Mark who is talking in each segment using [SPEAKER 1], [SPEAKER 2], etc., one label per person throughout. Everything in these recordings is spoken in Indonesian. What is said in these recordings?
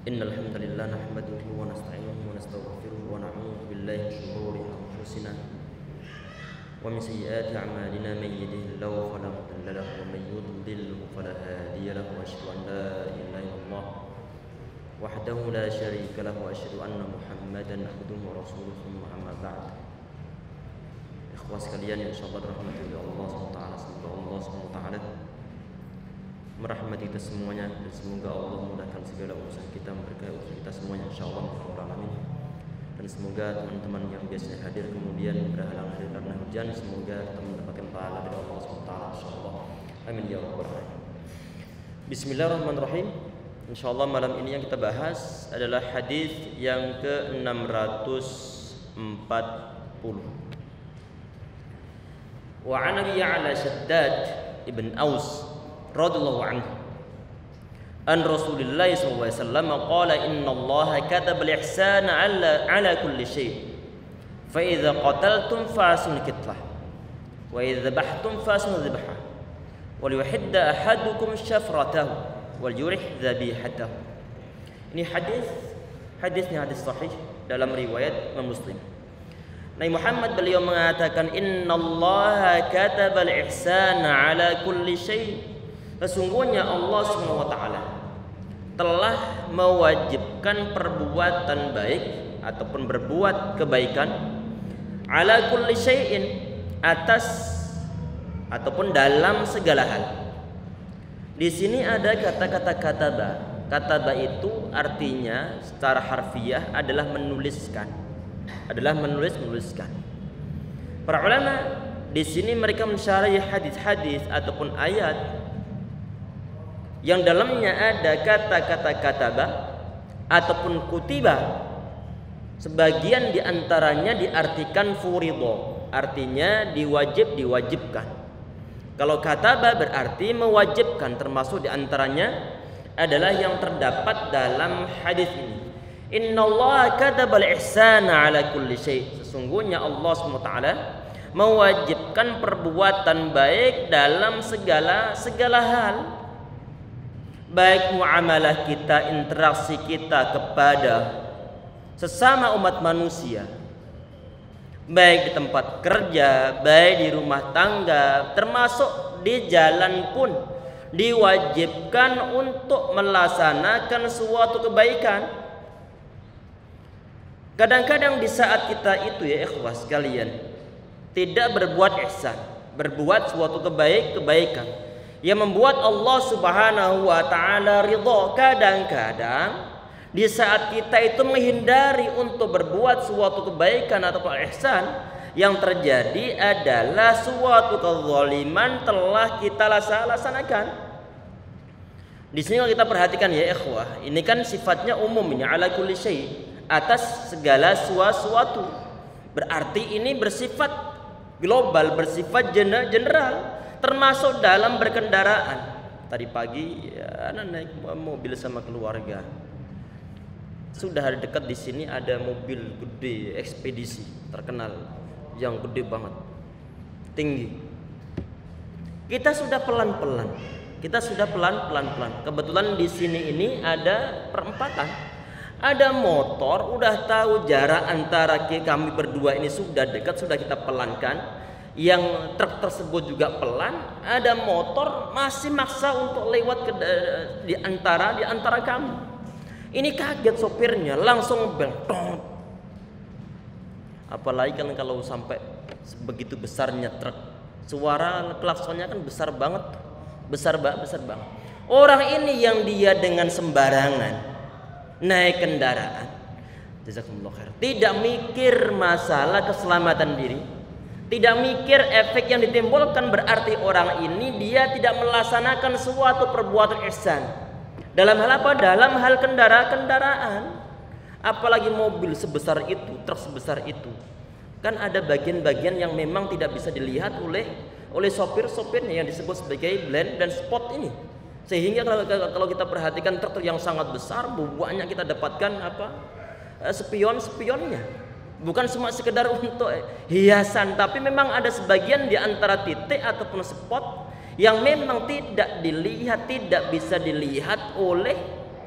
[SPEAKER 1] Innal hamdalillah nahmaduhu wa nasta'inuhu wa nastaghfiruhu wa na'udzu billahi min shururi anfusina wa min sayyiati a'malina man yahdihillahu fala mudilla lahu wa man yudlil fala hadiya lahu wa asyhadu an la ilaha illallah wahdahu la syarika lahu wa asyhadu anna Muhammadan abduhu wa rasuluhu amma ba'd. Ikhwas sekalian, insyaallah rahmatullahi Allah SWT, semoga Allah SWT merahmati kita semuanya, dan semoga Allah memudahkan segala urusan kita, memberkahi urusan kita semuanya insyaallah ya alamin. Dan semoga teman-teman yang biasanya hadir kemudian berhalang hadir karena hujan, semoga kita mendapatkan pahala dari Allah SWT insyaallah. Amin ya rabbal alamin. Bismillahirrahmanirrahim. Insyaallah malam ini yang kita bahas adalah hadis yang ke-640. Wa 'an Abi Ya'la Shaddad ibn Aus radhiyallahu anhu an Rasulillah sallallahu alaihi wasallam qala inna Allah kataba al-ihsana ala kulli shay fa idza qataltum fa'asun kitlah wa idza dhabhtum fa'asun dhabha wa liyuhidda ahadukum shafratahu wal yurih dhabihatahu. Ini hadisnya hadis sahih dalam riwayat Muslim. Nabi Muhammad beliau mengatakan innallaha katabal ihsana ala kulli syai'. Sesungguhnya Allah SWT telah mewajibkan perbuatan baik ataupun berbuat kebaikan ala kulli syai'in, atas ataupun dalam segala hal. Di sini ada kata-kata kataba. Kataba itu artinya secara harfiah adalah menuliskan. Menuliskan. Para ulama di sini mereka mensyarahi hadis-hadis ataupun ayat yang dalamnya ada kata-kata kataba ataupun kutiba. Sebagian diantaranya diartikan furido, artinya diwajibkan. Kalau kataba berarti mewajibkan, termasuk diantaranya adalah yang terdapat dalam hadis ini. Innallaha katabal ihsana ala kulli syai'. Sesungguhnya Allah SWT mewajibkan perbuatan baik dalam segala hal. Baik muamalah kita, interaksi kita kepada sesama umat manusia, baik di tempat kerja, baik di rumah tangga, termasuk di jalan pun diwajibkan untuk melaksanakan suatu kebaikan. Kadang-kadang di saat kita itu ya ikhwas sekalian tidak berbuat ihsan, berbuat suatu kebaikan yang membuat Allah Subhanahu wa taala ridha, kadang-kadang di saat kita itu menghindari untuk berbuat suatu kebaikan atau ihsan, yang terjadi adalah suatu kezaliman telah kita laksanakan. Di sini kalau kita perhatikan ya ikhwah, ini kan sifatnya umum, ini ala kulli syai', atas segala sesuatu. Berarti ini bersifat global, bersifat general, termasuk dalam berkendaraan. Tadi pagi ya, anak naik mobil sama keluarga. Sudah ada dekat di sini ada mobil gede ekspedisi terkenal yang gede banget, tinggi. Kita sudah pelan-pelan. Kebetulan di sini ini ada perempatan. Ada motor, udah tahu jarak antara kami berdua ini sudah dekat, sudah kita pelankan. Yang truk tersebut juga pelan, ada motor masih maksa untuk lewat di antara kami. Ini kaget sopirnya, langsung bentrok. Apalagi kan kalau sampai begitu besarnya truk, suara klaksonnya kan besar banget. Orang ini yang dia dengan sembarangan naik kendaraan, jazakumullah khair, tidak mikir masalah keselamatan diri, tidak mikir efek yang ditimbulkan. Berarti orang ini dia tidak melaksanakan suatu perbuatan ihsan. Dalam hal apa? Dalam hal kendaraan. Apalagi mobil sebesar itu, truk sebesar itu. Kan ada bagian-bagian yang memang tidak bisa dilihat oleh sopir-sopirnya yang disebut sebagai blind dan spot ini. Sehingga kalau kita perhatikan truk yang sangat besar, banyak kita dapatkan spion-spionnya. Bukan cuma sekedar untuk hiasan, tapi memang ada sebagian di antara titik ataupun spot yang memang tidak bisa dilihat oleh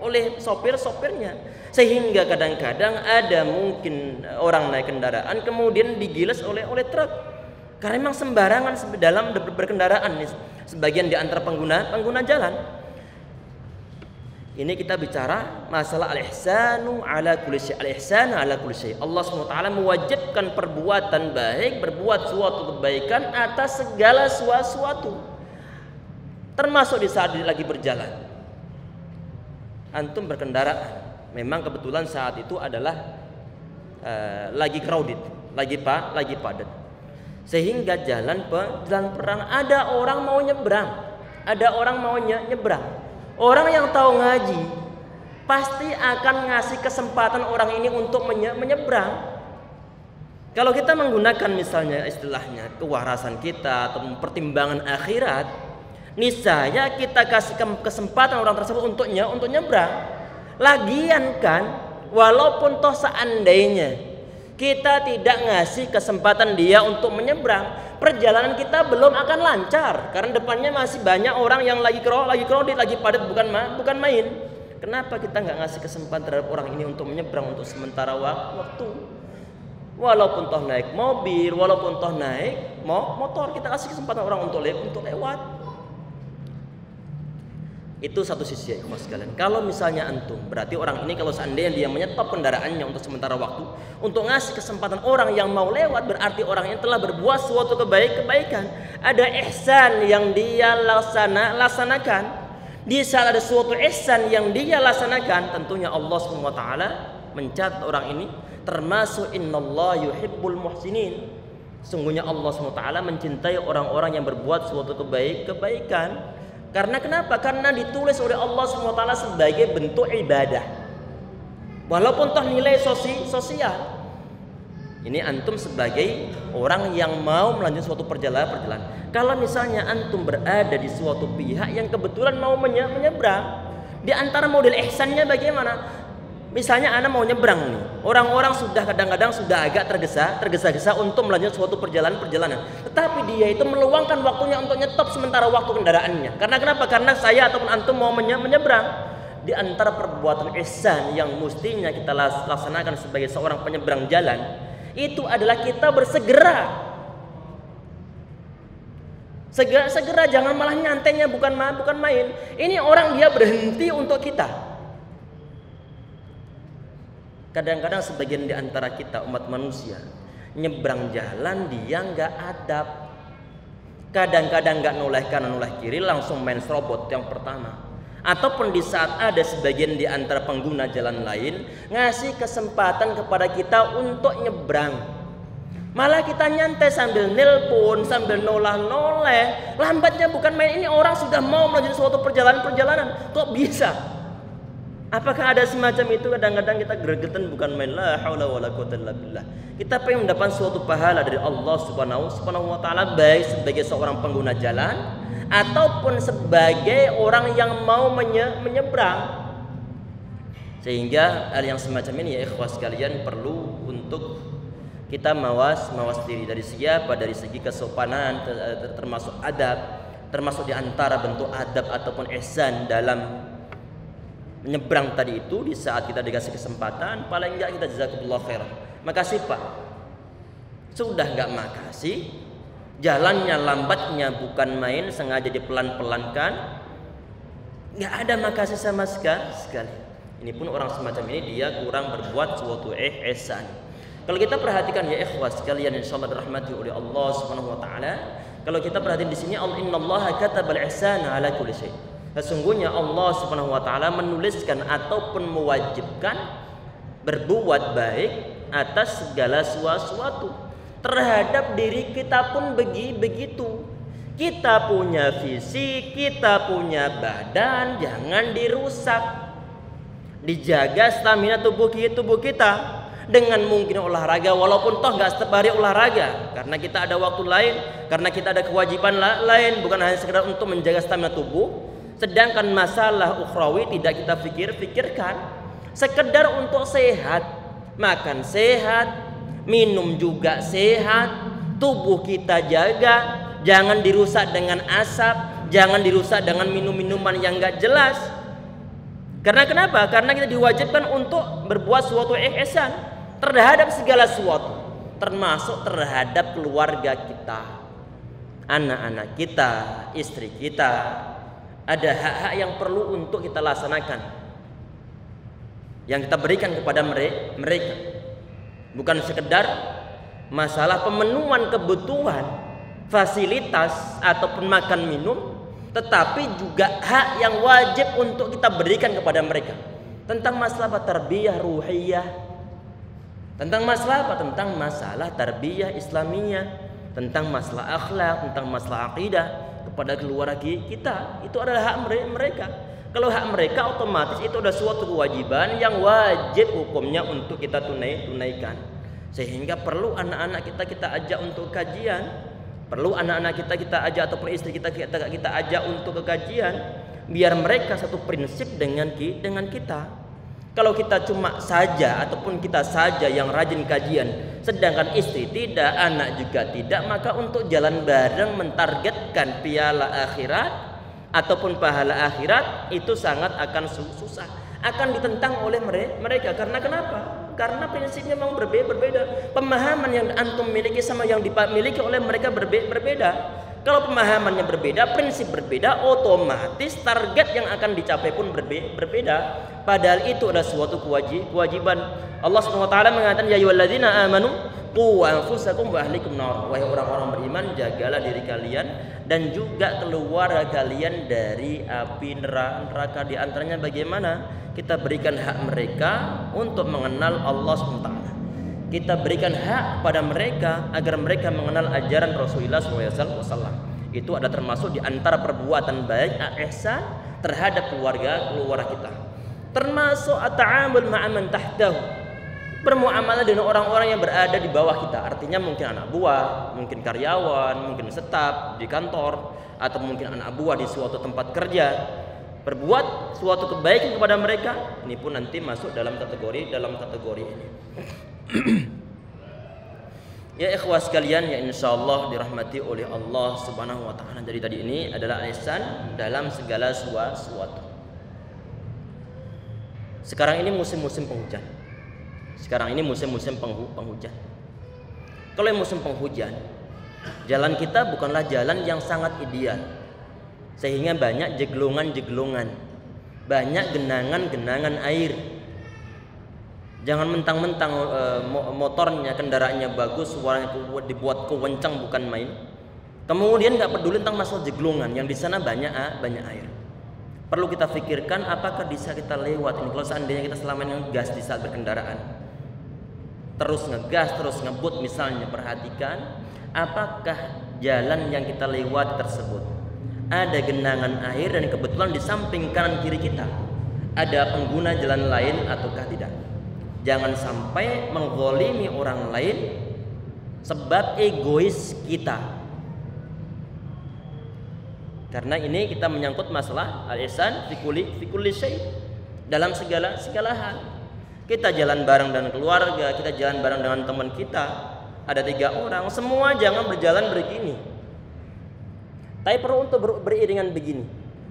[SPEAKER 1] oleh sopirnya. Sehingga kadang-kadang ada mungkin orang naik kendaraan kemudian digiles oleh truk. Karena memang sembarangan dalam berkendaraan nih, sebagian di antara pengguna jalan. Ini kita bicara masalah al-ihsanu ala kulli syai'. Al-ihsan ala kulli syai'. Allah SWT mewajibkan perbuatan baik, berbuat suatu kebaikan atas segala sesuatu. Termasuk di saat lagi berjalan. Antum berkendaraan. Memang kebetulan saat itu adalah lagi crowded, lagi padat. Sehingga jalan perang, ada orang mau nyebrang. Orang yang tahu ngaji pasti akan ngasih kesempatan orang ini untuk menyeberang. Kalau kita menggunakan misalnya istilahnya kewarasan kita atau pertimbangan akhirat, niscaya kita kasih kesempatan orang tersebut untuk nyebrang. Lagian kan, walaupun toh seandainya kita tidak ngasih kesempatan dia untuk menyeberang, perjalanan kita belum akan lancar karena depannya masih banyak orang yang lagi crowded, lagi padat, bukan main. Kenapa kita nggak ngasih kesempatan terhadap orang ini untuk menyeberang untuk sementara waktu? Walaupun toh naik mobil, walaupun toh naik motor, kita kasih kesempatan orang untuk lewat. Itu satu sisi ya ikhwas sekalian. Kalau misalnya antum, berarti orang ini kalau seandainya dia menyetop kendaraannya untuk sementara waktu, untuk ngasih kesempatan orang yang mau lewat, berarti orang yang telah berbuat suatu kebaikan. Ada ihsan yang dia laksanakan. Di saat ada suatu ihsan yang dia laksanakan, tentunya Allah SWT mencatat orang ini termasuk innallaha yuhibbul muhsinin. Sungguhnya Allah SWT mencintai orang-orang yang berbuat suatu kebaikan. Karena kenapa? Karena ditulis oleh Allah SWT sebagai bentuk ibadah. Walaupun toh nilai sosial. Ini antum sebagai orang yang mau melanjutkan suatu perjalanan. Kalau misalnya antum berada di suatu pihak yang kebetulan mau menyeberang, di antara model ihsannya bagaimana? Misalnya Anda mau nyebrang nih, orang-orang sudah kadang-kadang sudah agak tergesa-gesa untuk melanjutkan suatu perjalanan. Tetapi dia itu meluangkan waktunya untuk nyetop sementara waktu kendaraannya. Karena kenapa? Karena saya ataupun antum mau menyebrang. Di antara perbuatan ihsan yang mestinya kita laksanakan sebagai seorang penyeberang jalan, itu adalah kita bersegera. Segera, jangan malah nyantainya, bukan main. Ini orang dia berhenti untuk kita. Kadang-kadang sebagian di antara kita umat manusia nyebrang jalan dia nggak adab. Kadang-kadang nggak noleh kanan noleh kiri, langsung main serobot yang pertama. Ataupun di saat ada sebagian di antara pengguna jalan lain ngasih kesempatan kepada kita untuk nyebrang, malah kita nyantai sambil nelpon, sambil noleh. Lambatnya bukan main. Ini orang sudah mau melanjutkan suatu perjalanan, kok bisa? Apakah ada semacam itu? Kadang-kadang kita gregetan bukan main. La haula wala quwwata illa billah. Kita pengen mendapat suatu pahala dari Allah Subhanahu wa taala, baik sebagai seorang pengguna jalan ataupun sebagai orang yang mau menyeberang. Sehingga hal yang semacam ini ya ikhwas sekalian perlu untuk kita mawas diri dari segi apa? Dari segi kesopanan, termasuk adab, termasuk di antara bentuk adab ataupun ihsan dalam menyeberang tadi itu. Di saat kita dikasih kesempatan, paling enggak kita jazakumullah khairan. Makasih Pak. Sudah enggak makasih, jalannya lambatnya bukan main, sengaja dipelan-pelankan, enggak ada makasih sama sekali. Ini pun orang semacam ini dia kurang berbuat suatu ihsan. Kalau kita perhatikan ya ikhwas sekalian, insyaallah dirahmati oleh Allah Subhanahu wa taala. Kalau kita perhatiin di sini, innallaha katabal ihsana ala kulli syai'. Sesungguhnya Allah Subhanahu wa taala menuliskan ataupun mewajibkan berbuat baik atas segala sesuatu. Terhadap diri kita pun begitu. Kita punya fisik, kita punya badan, jangan dirusak. Dijaga stamina tubuh kita dengan mungkin olahraga, walaupun toh nggak setiap hari olahraga, karena kita ada waktu lain, karena kita ada kewajiban lain, bukan hanya sekedar untuk menjaga stamina tubuh. Sedangkan masalah ukhrawi tidak kita pikirkan, sekedar untuk sehat, makan sehat, minum juga sehat, tubuh kita jaga, jangan dirusak dengan asap, jangan dirusak dengan minum-minuman yang nggak jelas. Karena kenapa? Karena kita diwajibkan untuk berbuat suatu ihsan terhadap segala sesuatu, termasuk terhadap keluarga kita, anak-anak kita, istri kita. Ada hak-hak yang perlu untuk kita laksanakan, yang kita berikan kepada mereka. Bukan sekedar masalah pemenuhan kebutuhan, fasilitas ataupun makan minum, tetapi juga hak yang wajib untuk kita berikan kepada mereka. Tentang masalah tarbiyah ruhiyah, tentang masalah apa? Tentang masalah tarbiyah islamiyah, tentang masalah akhlak, tentang masalah akidah kepada keluarga kita. Itu adalah hak mereka. Kalau hak mereka, otomatis itu adalah suatu kewajiban yang wajib hukumnya untuk kita tunaikan. Sehingga perlu anak-anak kita ajak untuk kajian, perlu anak-anak kita ajak ataupun istri kita ajak untuk ke kajian, biar mereka satu prinsip dengan kita. Kalau kita cuma saja ataupun kita saja yang rajin kajian, sedangkan istri tidak, anak juga tidak, maka untuk jalan bareng mentargetkan piala akhirat ataupun pahala akhirat itu sangat akan susah, akan ditentang oleh mereka. Karena kenapa? Karena prinsipnya memang berbeda. Pemahaman yang antum miliki sama yang dimiliki oleh mereka berbeda. Kalau pemahamannya berbeda, prinsip berbeda, otomatis target yang akan dicapai pun berbeda. Padahal itu adalah suatu kewajiban. Allah Subhanahu wa taala mengatakan, ya ayyuhalladzina amanu qu anfusakum wa ahlikum nar. Wahai orang-orang beriman, jagalah diri kalian dan juga keluarga kalian dari api neraka. Di antaranya bagaimana kita berikan hak mereka untuk mengenal Allah Subhanahu wa taala. Kita berikan hak pada mereka agar mereka mengenal ajaran Rasulullah SAW. Itu ada termasuk di antara perbuatan baik ihsan terhadap keluarga kita. Termasuk at-ta'amul ma'aman tahtahu, bermuamalah dengan orang-orang yang berada di bawah kita. Artinya mungkin anak buah, mungkin karyawan, mungkin staf di kantor, atau mungkin anak buah di suatu tempat kerja. Berbuat suatu kebaikan kepada mereka, ini pun nanti masuk dalam kategori ini. Ya ikhwas sekalian, ya insyaallah dirahmati oleh Allah Subhanahu wa taala. Jadi tadi ini adalah ihsan dalam segala sesuatu. Sekarang ini musim-musim penghujan. Penghujan. Kalau musim penghujan, jalan kita bukanlah jalan yang sangat ideal. Sehingga banyak jeglongan-jeglongan, banyak genangan-genangan air. Jangan mentang-mentang motornya, kendaraannya bagus, suaranya dibuat kewencang bukan main. Kemudian nggak peduli tentang masalah jeglongan yang di sana banyak air. Perlu kita pikirkan apakah bisa kita lewat ini. Kalau seandainya kita selama ini ngegas di saat berkendaraan, terus ngegas, terus ngebut misalnya, perhatikan apakah jalan yang kita lewat tersebut ada genangan air dan kebetulan di samping kanan kiri kita ada pengguna jalan lain ataukah tidak. Jangan sampai menggolimi orang lain sebab egois kita. Karena ini kita menyangkut masalah al-ihsan fi kulli syai, dalam segala hal. Kita jalan bareng dengan keluarga, kita jalan bareng dengan teman kita. Ada 3 orang, semua jangan berjalan begini. Tapi perlu untuk beriringan begini.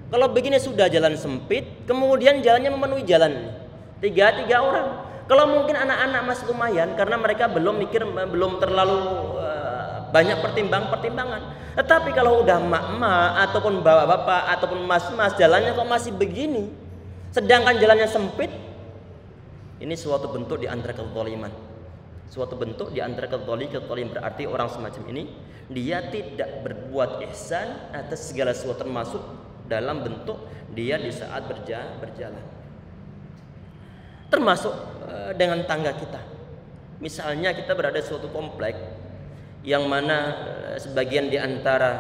[SPEAKER 1] Kalau begini sudah jalan sempit, kemudian jalannya memenuhi jalan. 3 orang. Kalau mungkin anak-anak masih lumayan karena mereka belum terlalu banyak pertimbangan. Tetapi kalau udah mak-mak ataupun bapak-bapak ataupun mas-mas jalannya kok masih begini, sedangkan jalannya sempit, ini suatu bentuk di antara kezaliman. Suatu bentuk di antara kezaliman, berarti orang semacam ini dia tidak berbuat ihsan atas segala sesuatu, termasuk dalam bentuk dia di saat berjalan. Termasuk dengan tangga kita. Misalnya kita berada di suatu komplek yang mana sebagian di antara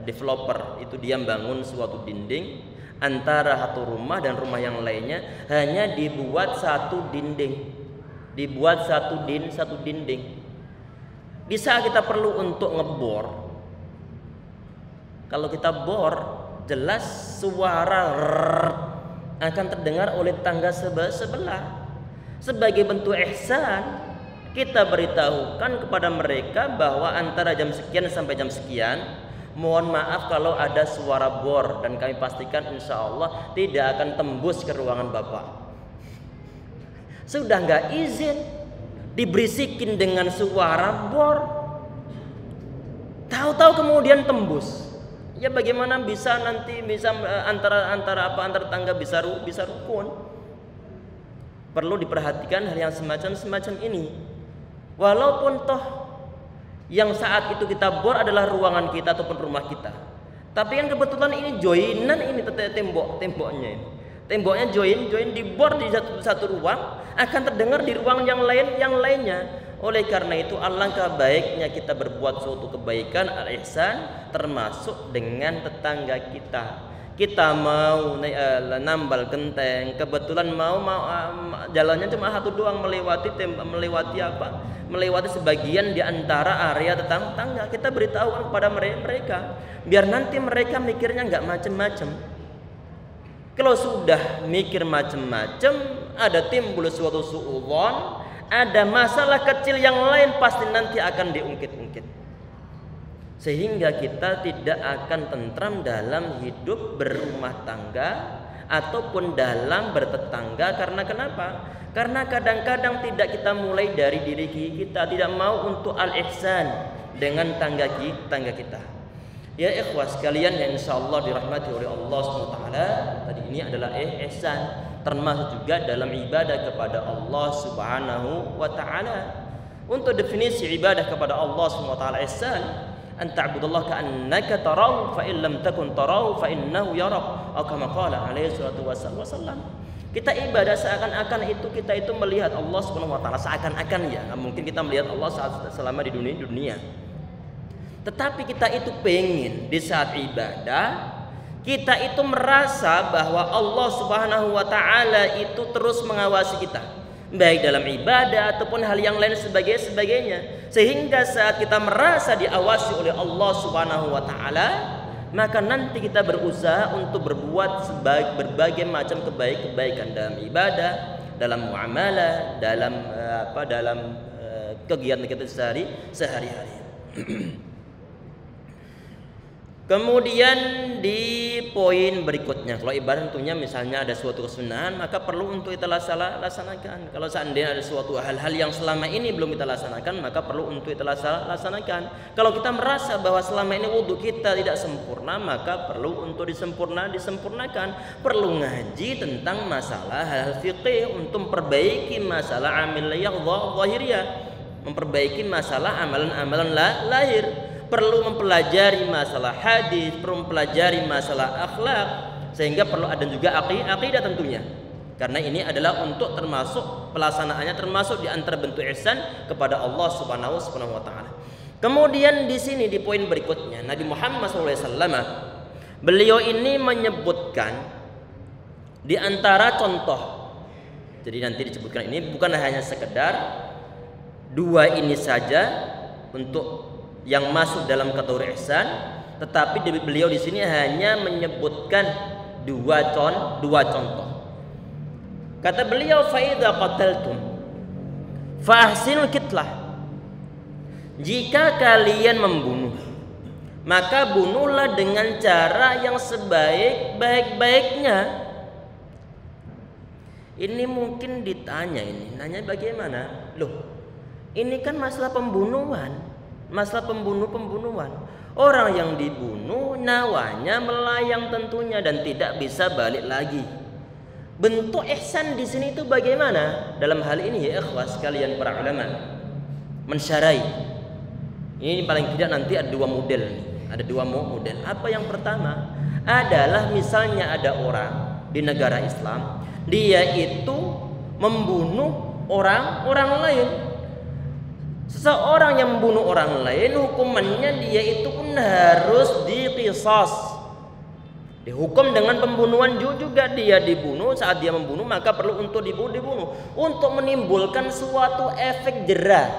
[SPEAKER 1] developer itu dia bangun suatu dinding antara satu rumah dan rumah yang lainnya hanya dibuat satu dinding. Satu dinding. Di saat kita perlu untuk ngebor, kalau kita bor jelas suara akan terdengar oleh tangga sebelah. Sebagai bentuk ihsan, kita beritahukan kepada mereka bahwa antara jam sekian sampai jam sekian Mohon maaf kalau ada suara bor, dan kami pastikan insya Allah tidak akan tembus ke ruangan Bapak. Sudah nggak izin, diberisikin dengan suara bor, tahu-tahu kemudian tembus. Ya bagaimana bisa nanti antara tangga bisa rukun? Perlu diperhatikan hal yang semacam ini. Walaupun toh yang saat itu kita bor adalah ruangan kita ataupun rumah kita, tapi kan kebetulan ini joinan, ini temboknya ini. Temboknya join dibor di satu ruang, akan terdengar di ruang yang lainnya. Oleh karena itu alangkah baiknya kita berbuat suatu kebaikan al-ihsan, termasuk dengan tetangga kita. Kita mau nambal genteng, kebetulan mau jalannya cuma satu doang, melewati sebagian di antara area tetangga. Kita beritahu kepada mereka, biar nanti mereka mikirnya nggak macem-macem. Kalau sudah mikir macem-macem, ada timbul suatu suudzon, ada masalah kecil yang lain pasti nanti akan diungkit-ungkit, sehingga kita tidak akan tentram dalam hidup berumah tangga ataupun dalam bertetangga. Karena kenapa? Karena kadang-kadang tidak kita mulai dari diri kita, tidak mau untuk al-ihsan dengan tangga kita. Ya ikhwas sekalian yang insyaallah dirahmati oleh Allah SWT, tadi ini adalah ihsan, termasuk juga dalam ibadah kepada Allah Subhanahu wa taala. Untuk definisi ibadah kepada Allah Subhanahu wa taala, ihsan an ta'budallaha ka'annaka tarahu fa in lam takun tarahu fa innahu yarak, atau kama qala alaihi salatu wasallam. Kita ibadah seakan-akan kita itu melihat Allah Subhanahu wa taala, seakan-akan ya, nggak mungkin kita melihat Allah selama di dunia. Tetapi kita itu pengen di saat ibadah kita itu merasa bahwa Allah Subhanahu wa taala itu terus mengawasi kita, baik dalam ibadah ataupun hal yang lain sebagainya. Sehingga saat kita merasa diawasi oleh Allah Subhanahu wa taala, maka nanti kita berusaha untuk berbuat berbagai macam kebaikan dalam ibadah, dalam muamalah, dalam kegiatan kita sehari-hari. Kemudian di poin berikutnya, kalau ibadah tentunya misalnya ada suatu kesunahan, maka perlu untuk kita laksanakan. Kalau seandainya ada suatu hal-hal yang selama ini belum kita laksanakan, maka perlu untuk kita laksanakan. Kalau kita merasa bahwa selama ini wudhu kita tidak sempurna, maka perlu untuk disempurnakan. Perlu ngaji tentang masalah hal fikih untuk memperbaiki masalah amaliyah zahiriyah, memperbaiki masalah amalan-amalan lahir. Perlu mempelajari masalah hadis, perlu mempelajari masalah akhlak, sehingga perlu ada juga akidah tentunya. Karena ini adalah untuk termasuk pelaksanaannya, termasuk di antara bentuk ihsan kepada Allah Subhanahu wa taala. Kemudian di sini di poin berikutnya, Nabi Muhammad SAW beliau ini menyebutkan di antara contoh. Jadi nanti disebutkan ini bukan hanya sekedar dua ini saja untuk yang masuk dalam kategori ihsan, tetapi beliau di sini hanya menyebutkan dua contoh. Kata beliau, fa idza qataltum fa ahsinul qitlah. Jika kalian membunuh, maka bunuhlah dengan cara yang sebaik-baiknya. Ini mungkin ditanya, nanya bagaimana? Loh, ini kan masalah pembunuhan. Masalah pembunuhan. Orang yang dibunuh nyawanya melayang tentunya dan tidak bisa balik lagi. Bentuk ihsan di sini itu bagaimana? Dalam hal ini ya ikhwas sekalian para ulama mensyarai. Ini paling tidak nanti ada dua model nih. Ada dua model. Apa yang pertama adalah misalnya ada orang di negara Islam, dia itu membunuh orang lain. Seseorang yang membunuh orang lain, hukumannya dia itu pun harus diqisas, dihukum dengan pembunuhan juga. Dia dibunuh, saat dia membunuh maka perlu untuk dibunuh untuk menimbulkan suatu efek jera,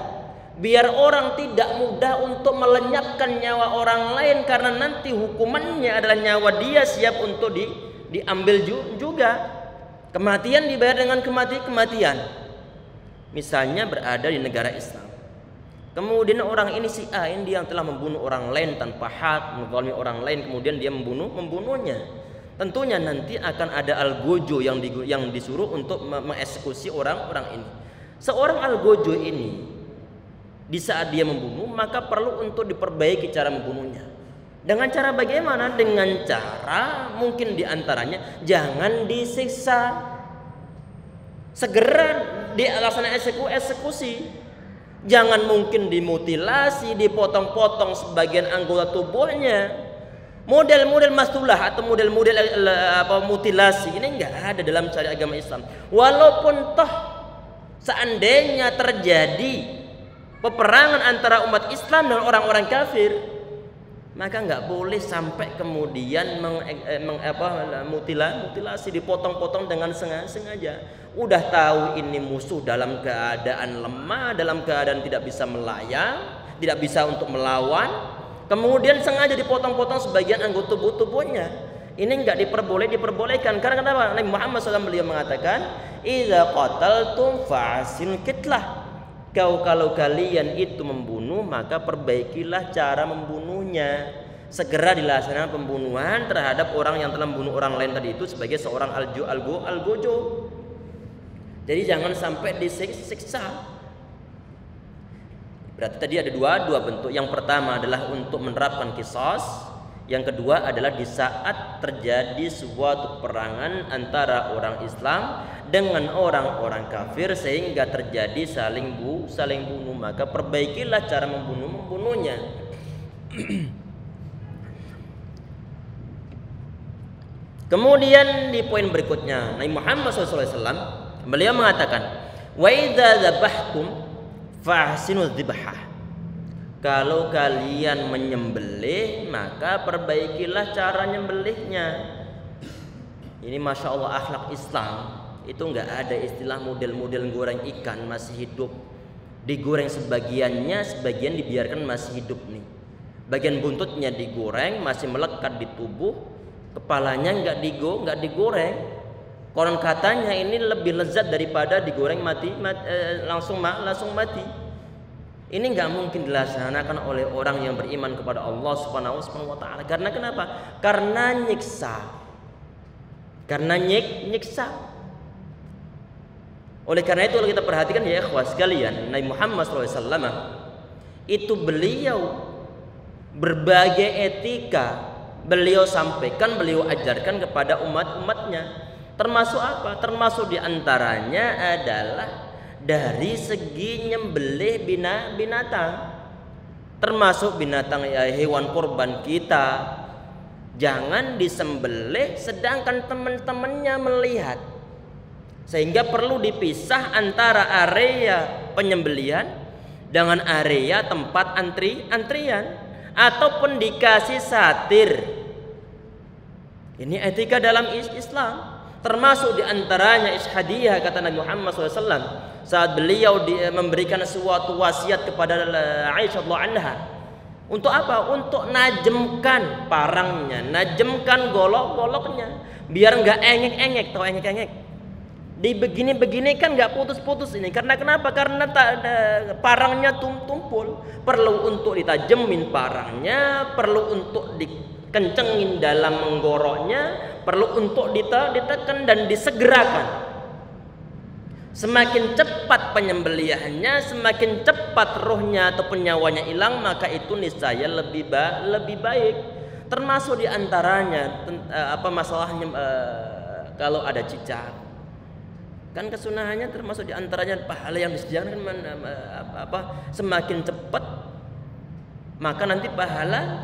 [SPEAKER 1] biar orang tidak mudah untuk melenyapkan nyawa orang lain, karena nanti hukumannya adalah nyawa dia siap untuk diambil juga. Kematian dibayar dengan kematian. Misalnya berada di negara Islam, Kemudian orang ini si A ini dia yang telah membunuh orang lain tanpa hak, menzalimi orang lain, kemudian dia membunuhnya. Tentunya nanti akan ada algojo yang disuruh untuk mengeksekusi orang-orang ini. Seorang algojo ini di saat dia membunuh maka perlu untuk diperbaiki cara membunuhnya. Dengan cara bagaimana? Dengan cara mungkin diantaranya jangan disiksa, segera dilaksanakan eksekusi. Jangan mungkin dimutilasi, dipotong-potong sebagian anggota tubuhnya. Model-model mastulah atau model-model mutilasi ini enggak ada dalam syariat agama Islam. Walaupun toh seandainya terjadi peperangan antara umat Islam dan orang-orang kafir, maka enggak boleh sampai kemudian mutilasi, dipotong-potong dengan sengaja. Udah tahu ini musuh dalam keadaan lemah, dalam keadaan tidak bisa melayang, tidak bisa untuk melawan, kemudian sengaja dipotong-potong sebagian anggota tubuhnya. Ini enggak diperbolehkan. Karena kenapa? Nabi Muhammad SAW beliau mengatakan, "Idza qataltum fa'asil qitlah." Kalau kalian itu membunuh, maka perbaikilah cara membunuhnya. Segera dilaksanakan pembunuhan terhadap orang yang telah membunuh orang lain tadi itu sebagai seorang algojo. Jadi jangan sampai disiksa. Berarti tadi ada dua bentuk. Yang pertama adalah untuk menerapkan qisas. Yang kedua adalah di saat terjadi suatu peperangan antara orang Islam dengan orang-orang kafir sehingga terjadi saling bunuh, maka perbaikilah cara membunuhnya. Kemudian di poin berikutnya Nabi Muhammad SAW beliau mengatakan, wa idza dzabhtum fahsinuz dzibhah. Kalau kalian menyembelih maka perbaikilah cara nyembelihnya. Ini masya Allah akhlak Islam. Itu enggak ada istilah model-model goreng ikan masih hidup, digoreng sebagiannya, sebagian dibiarkan masih hidup nih. Bagian buntutnya digoreng masih melekat di tubuh, kepalanya enggak digoreng. Konon katanya ini lebih lezat daripada digoreng langsung mati. Ini nggak mungkin dilaksanakan oleh orang yang beriman kepada Allah Subhanahu wa taala. Karena kenapa? Karena nyiksa. Oleh karena itu kalau kita perhatikan ya ikhwas sekalian, Nabi Muhammad SAW itu beliau berbagai etika beliau sampaikan, beliau ajarkan kepada umat-umatnya. Termasuk apa? Termasuk diantaranya adalah dari segi nyembelih binatang, termasuk binatang hewan kurban kita, jangan disembelih sedangkan teman-temannya melihat, sehingga perlu dipisah antara area penyembelihan dengan area tempat antrian, ataupun dikasih satir. Ini etika dalam Islam. Termasuk diantaranya ishadiyah kata Nabi Muhammad SAW saat beliau memberikan suatu wasiat kepada Aisyah radhiyallahu anha. Untuk apa? Untuk najemkan parangnya, najemkan golok-goloknya, biar nggak engek-engek. Tahu engek-engek? Begini kan nggak putus-putus ini. Karena kenapa? Karena parangnya tumpul. Perlu untuk ditajemin parangnya, perlu untuk dikencengin dalam menggoroknya, perlu untuk ditekan dan disegerakan. Semakin cepat penyembelihannya, semakin cepat rohnya ataupun nyawanya hilang, maka itu niscaya lebih baik. Termasuk diantaranya masalahnya kalau ada cicak, kan kesunahannya termasuk diantaranya pahala yang disediakan semakin cepat maka nanti pahala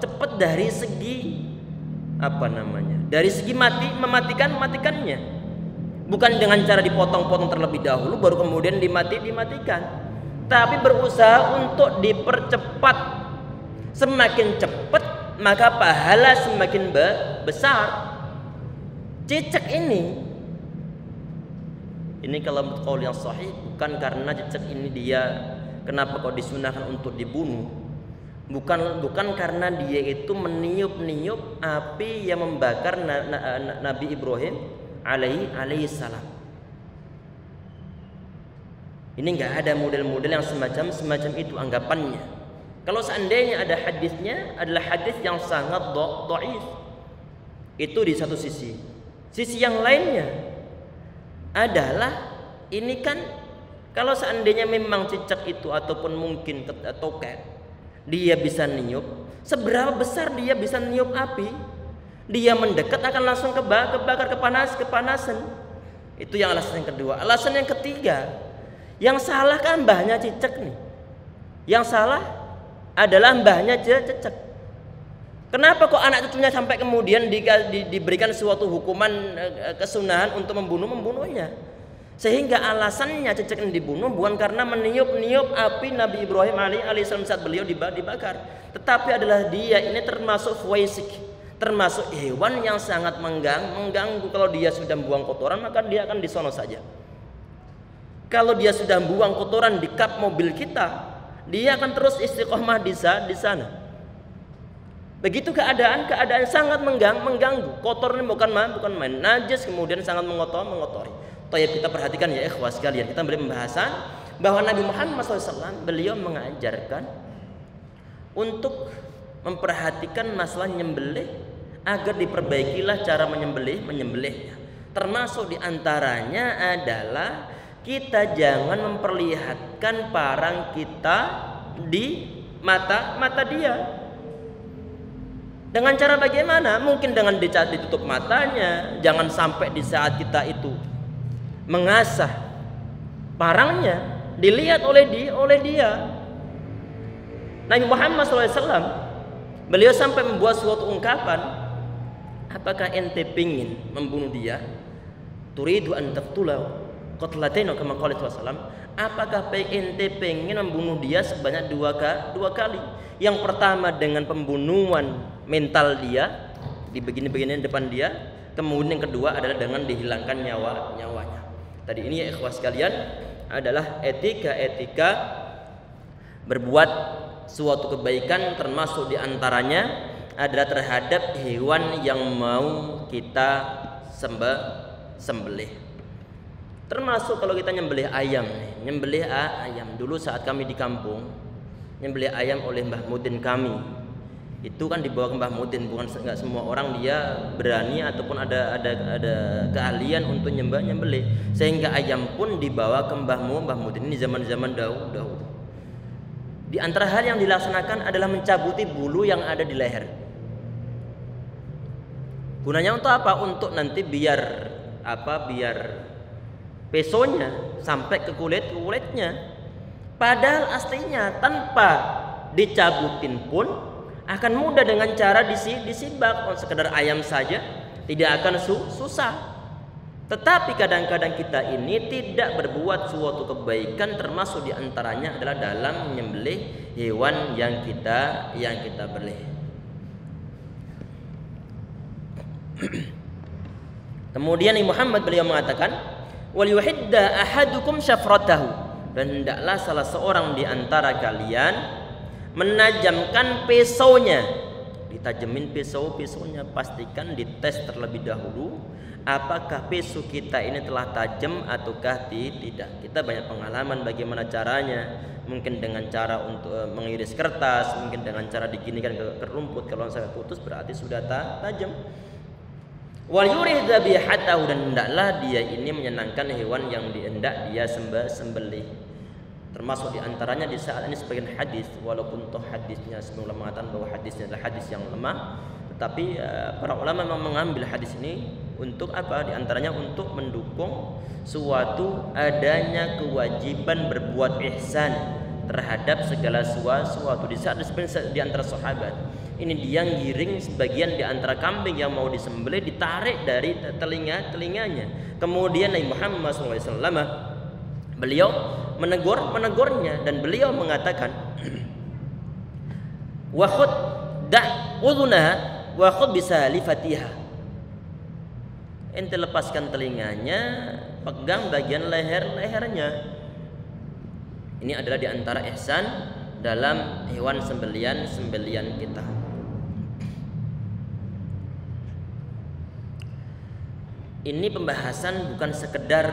[SPEAKER 1] cepat dari segi dari segi mematikannya. Bukan dengan cara dipotong-potong terlebih dahulu baru kemudian dimatikan, tapi berusaha untuk dipercepat. Semakin cepat maka pahala semakin besar. Cicak ini kalau qaul yang sahih bukan karena cicak ini dia kenapa kok disunahkan untuk dibunuh. Bukan karena dia itu meniup api yang membakar Nabi Ibrahim alaihi salam. Ini nggak ada model-model yang semacam itu anggapannya. Kalau seandainya ada hadisnya, adalah hadis yang sangat dhaif. Itu di satu sisi. Sisi yang lainnya adalah ini kan kalau seandainya memang cicak itu ataupun mungkin toket dia bisa niup, seberapa besar dia bisa niup api? Dia mendekat akan langsung kebakar, kepanasan. Itu yang alasan yang kedua. Alasan yang ketiga, yang salah kan mbahnya cicak nih. Yang salah adalah mbahnya cicak. Kenapa kok anak cucunya sampai kemudian diberikan suatu hukuman kesunahan untuk membunuhnya? Sehingga alasannya cicak ini dibunuh bukan karena meniup api Nabi Ibrahim alaihissalam saat beliau dibakar, tetapi adalah dia ini termasuk fuwaisik, termasuk hewan yang sangat mengganggu. Kalau dia sudah buang kotoran maka dia akan disono saja. Kalau dia sudah buang kotoran di kap mobil kita, dia akan terus istiqomah di sana. Begitu keadaan sangat mengganggu. Kotor ini bukan main, najis, kemudian sangat mengotori. Kita perhatikan ya ikhwah sekalian, kita beri pembahasan bahwa Nabi Muhammad SAW beliau mengajarkan untuk memperhatikan masalah nyembelih agar diperbaikilah cara menyembelihnya. Termasuk diantaranya adalah kita jangan memperlihatkan parang kita di mata dia. Dengan cara bagaimana? Mungkin dengan ditutup matanya, jangan sampai di saat kita itu mengasah parangnya dilihat oleh dia. Nabi Muhammad SAW beliau sampai membuat suatu ungkapan, apakah ente pingin membunuh dia? Turidu an taqtulahu qatlatayn kama qala Rasulullah. Apakah ente pengen membunuh dia sebanyak dua kali? Yang pertama dengan pembunuhan mental dia di begini-begini depan dia, kemudian yang kedua adalah dengan dihilangkan nyawanya. Tadi ini ya ikhwah sekalian adalah etika berbuat suatu kebaikan, termasuk diantaranya adalah terhadap hewan yang mau kita sembelih. Termasuk kalau kita nyembelih ayam dulu saat kami di kampung, nyembelih ayam oleh Mbah Mudin kami. Itu kan dibawa ke Mbah Mudin, bukan enggak semua orang dia berani ataupun ada keahlian untuk nyembelih. Sehingga ayam pun dibawa ke Mbah Mudin ini zaman-zaman dahulu. Di antara hal yang dilaksanakan adalah mencabuti bulu yang ada di leher. Gunanya untuk apa? Untuk nanti biar pesonya sampai ke kulitnya. Padahal aslinya tanpa dicabutin pun akan mudah dengan cara disibak. Sekedar ayam saja tidak akan susah. Tetapi kadang-kadang kita ini tidak berbuat suatu kebaikan, termasuk diantaranya adalah dalam menyembelih hewan yang kita beli. Kemudian Nabi Muhammad beliau mengatakan, wal yuhidda ahadukum syafratahu, dan hendaklah salah seorang di antara kalian menajamkan pesonya. Ditajamin pesonya, pastikan dites terlebih dahulu apakah peso kita ini telah tajam ataukah tidak. Kita banyak pengalaman bagaimana caranya, mungkin dengan cara untuk mengiris kertas, mungkin dengan cara diginikan ke rumput. Kalau sampai putus berarti sudah tajam. Wal yurih dzabihatahu, dan hendaklah dia ini menyenangkan hewan yang hendak dia sembelih. Termasuk diantaranya di saat ini sebagian hadis, walaupun toh hadisnya sebelum mengatakan bahwa hadisnya adalah hadis yang lemah, tetapi para ulama memang mengambil hadis ini untuk apa? Diantaranya untuk mendukung suatu adanya kewajiban berbuat ihsan terhadap segala sesuatu. Di saat di antara sahabat ini dia ngiring sebagian di antara kambing yang mau disembelih, ditarik dari telinganya. Kemudian Nabi Muhammad SAW beliau menegurnya, dan beliau mengatakan, wa khud udhunaha wa khud bisalifatiha. Ente lepaskan telinganya, pegang bagian lehernya. Ini adalah diantara ihsan dalam hewan sembelian kita. Ini pembahasan bukan sekedar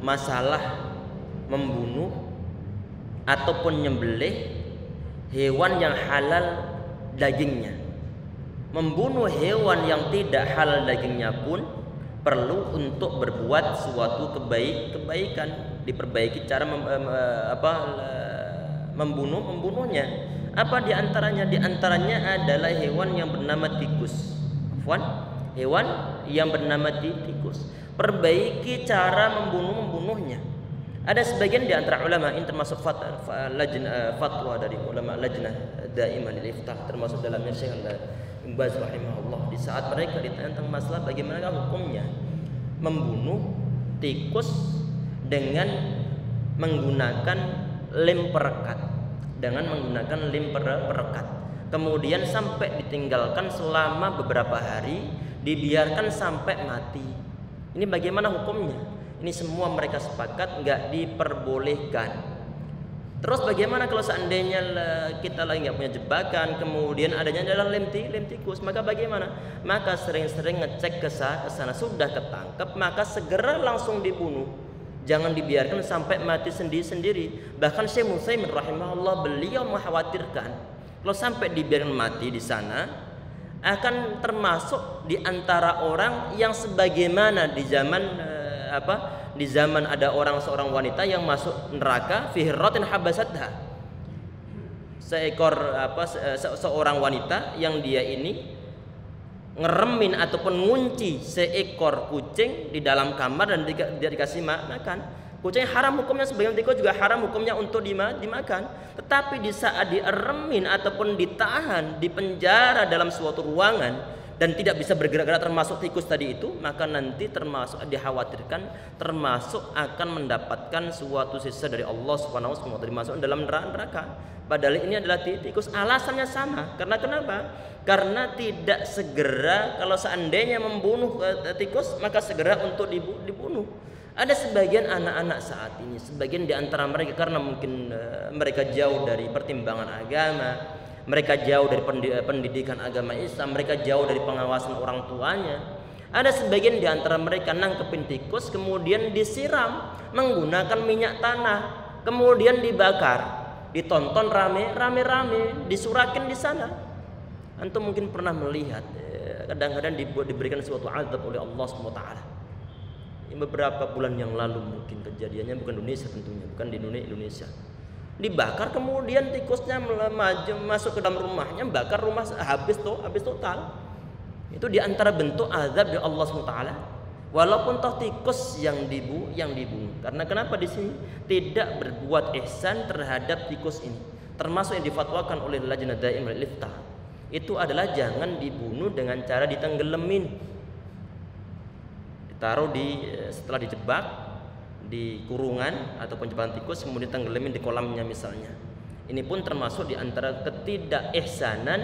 [SPEAKER 1] masalah membunuh ataupun nyembelih hewan yang halal dagingnya. Membunuh hewan yang tidak halal dagingnya pun perlu untuk berbuat suatu kebaikan, diperbaiki cara membunuhnya. Apa diantaranya? Diantaranya adalah hewan yang bernama tikus. Hewan yang bernama tikus. Perbaiki cara membunuhnya. Ada sebagian di antara ulama, ini termasuk fatwa dari ulama Lajnah Daimah lil Iftah, termasuk dalamnya Syekh Ibnu Baz rahimahullah, di saat mereka ditanya tentang masalah bagaimana hukumnya membunuh tikus dengan menggunakan lem perekat, kemudian sampai ditinggalkan selama beberapa hari, dibiarkan sampai mati. Ini bagaimana hukumnya? Ini semua mereka sepakat nggak diperbolehkan. Terus bagaimana kalau seandainya kita lagi nggak punya jebakan, kemudian adanya adalah lem tikus, maka bagaimana? Maka sering-sering ngecek ke sana, sudah ketangkep, maka segera langsung dibunuh. Jangan dibiarkan sampai mati sendiri-sendiri. Bahkan Syekh Utsaimin rahimahullah, beliau mengkhawatirkan kalau sampai dibiarkan mati di sana, akan termasuk di antara orang yang sebagaimana di zaman ada seorang wanita yang masuk neraka fi hirratin habasatha. Seorang wanita yang dia ini ngeremin ataupun ngunci seekor kucing di dalam kamar dan dia dikasih makan. Kucing haram hukumnya, sebagian tikus juga haram hukumnya untuk dimakan. Tetapi di saat dieremin ataupun ditahan di penjara dalam suatu ruangan dan tidak bisa bergerak-gerak termasuk tikus tadi itu, maka nanti termasuk dikhawatirkan termasuk akan mendapatkan suatu sisa dari Allah Subhanahu wa taala, dimasukkan dalam neraka. Padahal ini adalah tikus. Alasannya sama. Karena kenapa? Karena tidak segera, kalau seandainya membunuh tikus maka segera untuk dibunuh. Ada sebagian anak-anak saat ini, sebagian di antara mereka karena mungkin mereka jauh dari pertimbangan agama, mereka jauh dari pendidikan agama Islam, mereka jauh dari pengawasan orang tuanya. Ada sebagian di antara mereka nangkepin tikus, kemudian disiram menggunakan minyak tanah, kemudian dibakar, ditonton rame-rame, disurakin di sana. Antum mungkin pernah melihat, kadang-kadang diberikan suatu azab oleh Allah SWT. Beberapa bulan yang lalu mungkin kejadiannya, bukan Indonesia tentunya, bukan di Indonesia. Dibakar, kemudian tikusnya masuk ke dalam rumahnya, bakar rumah habis total. Itu diantara bentuk azab dari Allah SWT. Walaupun toh tikus yang dibunuh. Karena kenapa di sini tidak berbuat ihsan terhadap tikus ini, termasuk yang difatwakan oleh Lajnah Daimah lil Iftah, itu adalah jangan dibunuh dengan cara ditenggelamin, ditaruh setelah dijebak di kurungan ataupun jebakan tikus, kemudian tenggelamin di kolamnya misalnya. Ini pun termasuk di antara ketidakihsanan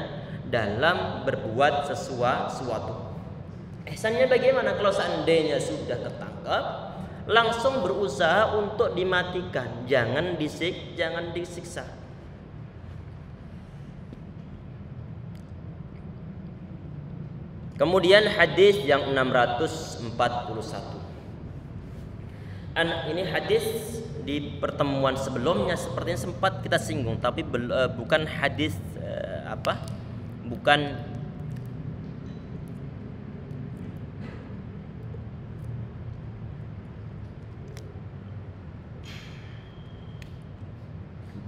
[SPEAKER 1] dalam berbuat sesuatu. Ihsannya bagaimana? Kalau seandainya sudah ketangkap, langsung berusaha untuk dimatikan, jangan disiksa. Kemudian hadis yang 641. Ini hadis di pertemuan sebelumnya sepertinya sempat kita singgung, tapi bukan hadis bukan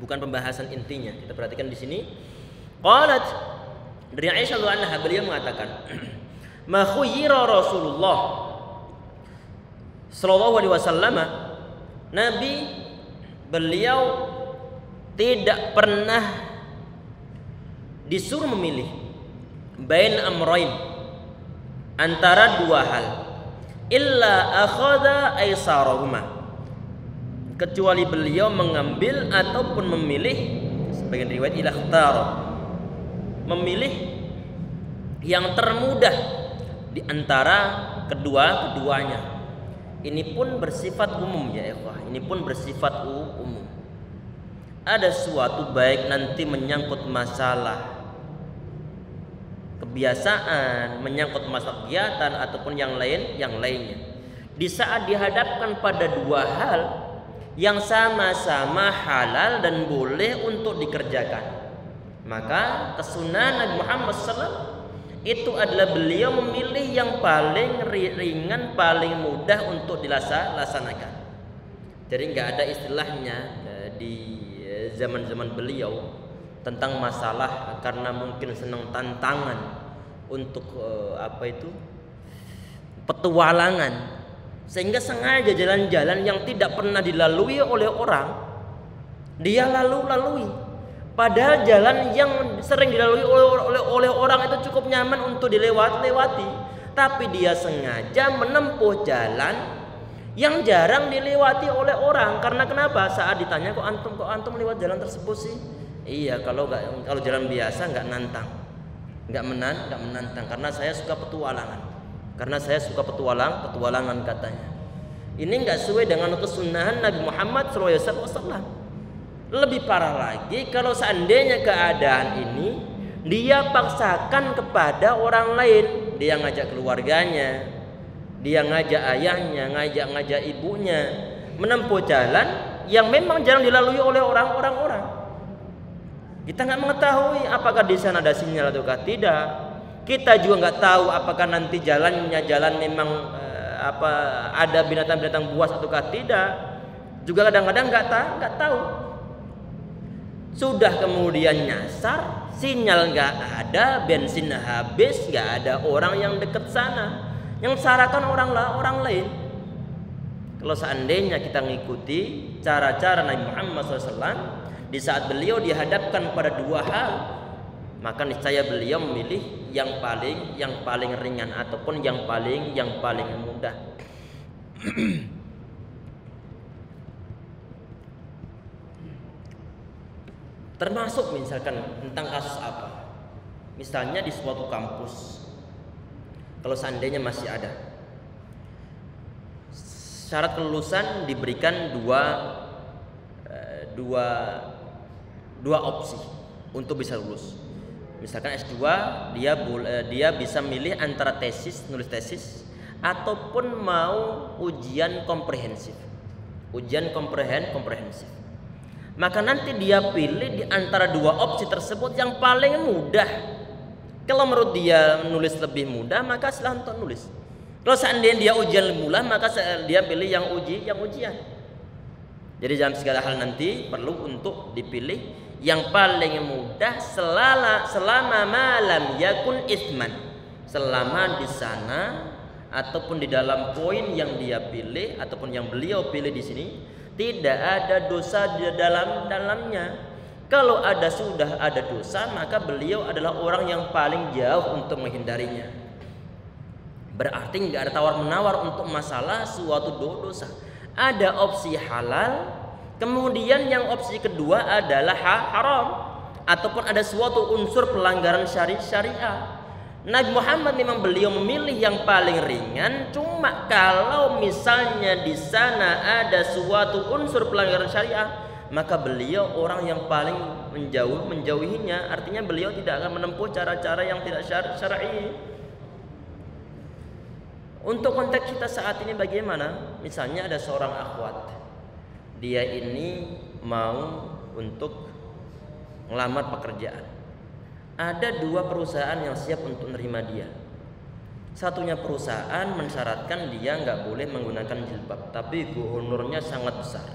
[SPEAKER 1] pembahasan intinya. Kita perhatikan di sini. Qalat, dari Aisyah radhiyallahu anha, beliau mengatakan, "Ma khuyyira Rasulullah sallallahu alaihi wasallam," Nabi beliau tidak pernah disuruh memilih bain amrain, antara dua hal, illa akhadha aisarahuma, kecuali beliau mengambil ataupun memilih, sebagian riwayat ila ikhtar, memilih yang termudah di antara keduanya. Ini pun bersifat umum ya ikhwah, ini pun bersifat umum. Ada suatu baik nanti menyangkut masalah kebiasaan, menyangkut masalah kegiatan ataupun yang lainnya. di saat dihadapkan pada dua hal yang sama-sama halal dan boleh untuk dikerjakan, maka kesunahan Nabi Muhammad SAW itu adalah beliau memilih yang paling ringan, paling mudah untuk dilaksanakan. Jadi nggak ada istilahnya di zaman-zaman beliau tentang masalah karena mungkin senang tantangan untuk petualangan, sehingga sengaja jalan-jalan yang tidak pernah dilalui oleh orang dia lalui. Padahal jalan yang sering dilalui oleh orang itu cukup nyaman untuk dilewati, tapi dia sengaja menempuh jalan yang jarang dilewati oleh orang. Karena kenapa? Saat ditanya kok antum lewat jalan tersebut sih? Iya, kalau jalan biasa nggak menantang, karena saya suka petualangan. Petualangan katanya. Ini nggak sesuai dengan kesunahan Nabi Muhammad SAW. Lebih parah lagi kalau seandainya keadaan ini dia paksakan kepada orang lain, dia ngajak keluarganya, dia ngajak ayahnya, ngajak ibunya menempuh jalan yang memang jarang dilalui oleh orang. Kita nggak mengetahui apakah di sana ada sinyal ataukah tidak. Kita juga nggak tahu apakah nanti jalan memang ada binatang-binatang buas ataukah tidak. Juga kadang-kadang nggak tahu. Sudah kemudian nyasar, sinyal nggak ada, bensin habis, nggak ada orang yang dekat sana, yang sarakan orang lain. Kalau seandainya kita mengikuti cara-cara Nabi Muhammad SAW di saat beliau dihadapkan pada dua hal, maka niscaya beliau memilih yang paling ringan ataupun yang paling mudah. Termasuk misalkan tentang kasus apa? Misalnya di suatu kampus, kalau seandainya masih ada syarat kelulusan, diberikan dua opsi untuk bisa lulus. Misalkan S2, dia bisa milih antara nulis tesis ataupun mau ujian komprehensif. Maka nanti dia pilih di antara dua opsi tersebut yang paling mudah. Kalau menurut dia nulis lebih mudah, maka silahkan untuk nulis. Kalau seandainya dia ujian lebih mudah, maka dia pilih yang ujian. Jadi dalam segala hal nanti perlu untuk dipilih yang paling mudah selama malam yakun isman. Selama di sana ataupun di dalam poin yang dia pilih ataupun yang beliau pilih di sini tidak ada dosa di dalamnya. Kalau sudah ada dosa, maka beliau adalah orang yang paling jauh untuk menghindarinya. Berarti nggak ada tawar-menawar untuk masalah suatu dosa. Ada opsi halal, kemudian yang opsi kedua adalah haram, ataupun ada suatu unsur pelanggaran syariah. Nabi Muhammad memang beliau memilih yang paling ringan, cuma kalau misalnya di sana ada suatu unsur pelanggaran syariah, maka beliau orang yang paling menjauhinya. Artinya beliau tidak akan menempuh cara-cara yang tidak syar'i. Untuk konteks kita saat ini bagaimana? Misalnya ada seorang akhwat, dia ini mau untuk melamar pekerjaan. Ada dua perusahaan yang siap untuk menerima dia. Satunya perusahaan mensyaratkan dia nggak boleh menggunakan jilbab, tapi honornya sangat besar.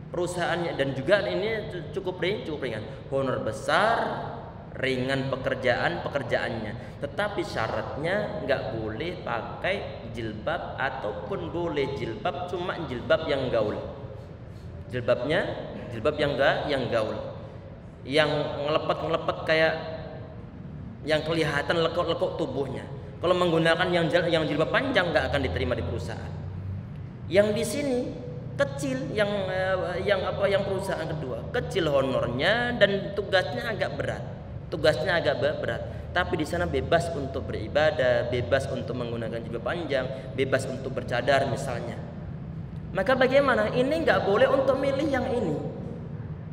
[SPEAKER 1] Perusahaannya dan juga ini cukup ringan, honor besar, ringan pekerjaannya. Tetapi syaratnya nggak boleh pakai jilbab ataupun boleh jilbab cuma jilbab yang gaul. Jilbab yang gaul, yang ngelepet kayak yang kelihatan lekuk-lekuk tubuhnya. Kalau menggunakan yang jilbab panjang nggak akan diterima di perusahaan. Yang di sini kecil, yang perusahaan kedua kecil honornya dan tugasnya agak berat. Tapi di sana bebas untuk beribadah, bebas untuk menggunakan jilbab panjang, bebas untuk bercadar misalnya. Maka bagaimana? Ini nggak boleh untuk milih yang ini.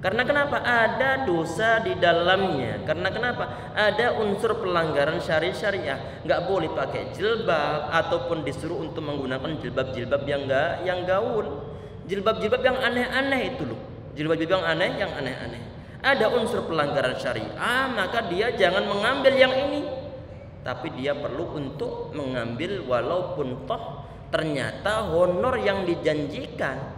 [SPEAKER 1] Karena kenapa? Ada dosa di dalamnya. Karena kenapa? Ada unsur pelanggaran syariah. Nggak boleh pakai jilbab ataupun disuruh untuk menggunakan jilbab-jilbab yang gaul. Jilbab-jilbab yang aneh-aneh itu loh. Jilbab-jilbab yang aneh-aneh. Ada unsur pelanggaran syariah, maka dia jangan mengambil yang ini. Tapi dia perlu untuk mengambil walaupun toh ternyata honor yang dijanjikan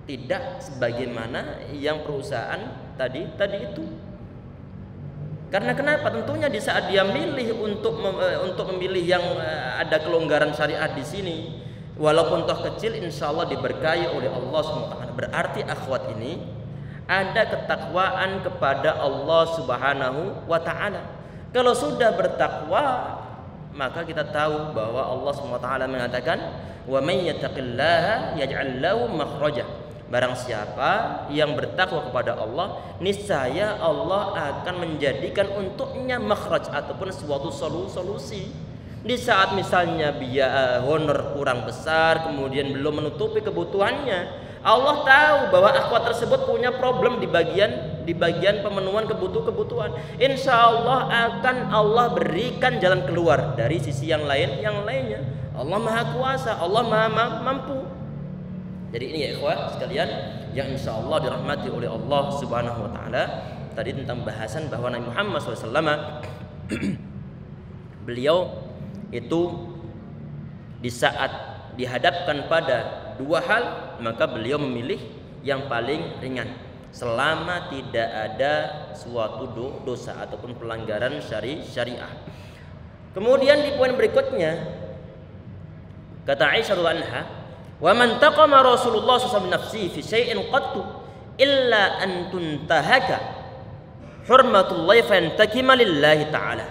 [SPEAKER 1] tidak sebagaimana yang perusahaan tadi itu. Karena kenapa? Tentunya di saat dia milih untuk memilih yang ada kelonggaran syariah di sini, walaupun toh kecil, insya Allah diberkahi oleh Allah SWT. Berarti akhwat ini ada ketakwaan kepada Allah Subhanahu wa Ta'ala. Kalau sudah bertakwa, maka kita tahu bahwa Allah SWT mengatakan, wa may yattaqillaha yaj'al lahu makhraja. Barang siapa yang bertakwa kepada Allah, niscaya Allah akan menjadikan untuknya makhraj ataupun suatu solusi. Di saat misalnya biaya honor kurang besar, kemudian belum menutupi kebutuhannya, Allah tahu bahwa akhwat tersebut punya problem di bagian pemenuhan kebutuhan. Insya Allah akan Allah berikan jalan keluar dari sisi yang lainnya. Allah Maha Kuasa, Allah Maha Mampu. Jadi ini ya ikhwah sekalian yang insya Allah dirahmati oleh Allah Subhanahu wa Ta'ala. Tadi tentang bahasan bahwa Nabi Muhammad SAW beliau itu di saat dihadapkan pada dua hal, maka beliau memilih yang paling ringan selama tidak ada suatu dosa ataupun pelanggaran syariah. Kemudian di poin berikutnya kata Aisyah radhiyallahu anha, wa man taqama Rasulullah sallallahu alaihi wasallam fi syai'in qattu illa an tuntahaka hurmatullahi fa yantakima lillahi ta'ala.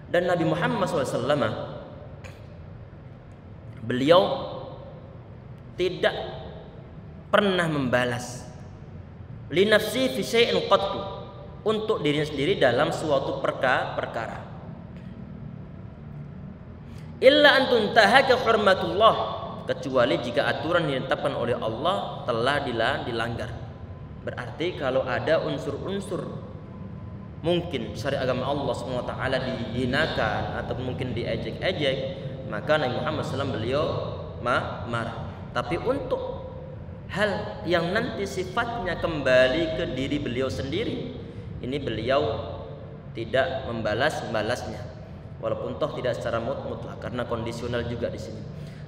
[SPEAKER 1] Dan Nabi Muhammad SAW beliau tidak pernah membalas li nafsi fi syai'in qattu untuk dirinya sendiri dalam suatu perkara. Illa antun tahaka hurmatullah, kecuali jika aturan yang ditetapkan oleh Allah telah dilanggar. Berarti kalau ada unsur-unsur mungkin syariat agama Allah SWT dihinakan atau mungkin diejek-ejek, maka Nabi Muhammad SAW beliau marah. Tapi untuk hal yang nanti sifatnya kembali ke diri beliau sendiri, ini beliau tidak membalasnya. Walaupun toh tidak secara mutlak karena kondisional juga di sini.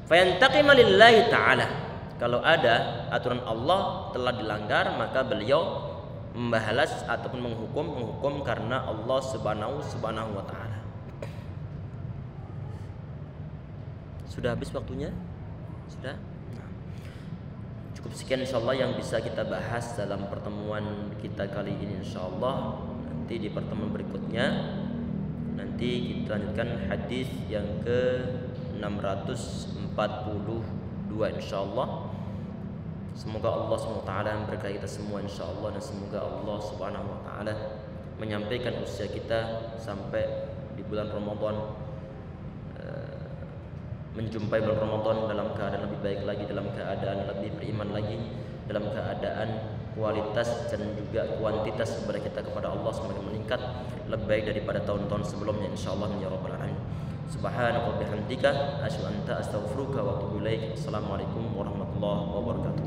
[SPEAKER 1] Fayantaqima lillahi ta'ala. Kalau ada aturan Allah telah dilanggar, maka beliau membalas ataupun menghukum karena Allah subhanahu wa ta'ala. Sudah habis waktunya? Sudah? Nah, cukup sekian insyaallah yang bisa kita bahas dalam pertemuan kita kali ini insyaallah. Nanti di pertemuan berikutnya nanti kita lanjutkan hadis yang ke 642 insyaallah. Semoga Allah SWT memberkahi kita semua insyaallah, dan semoga Allah Subhanahu wa Ta'ala menyampaikan usia kita sampai di bulan Ramadan, menjumpai bulan Ramadan dalam keadaan lebih baik lagi, dalam keadaan lebih beriman lagi, dalam keadaan kualitas dan juga kuantitas ibadah kita kepada Allah semakin meningkat, lebih baik daripada tahun-tahun sebelumnya insyaallah ya rabbal alamin. Subhanaka wa bihamdika asyhadu an la ilaha illa anta astaghfiruka wa atubu ilaik. Assalamualaikum warahmatullahi wabarakatuh.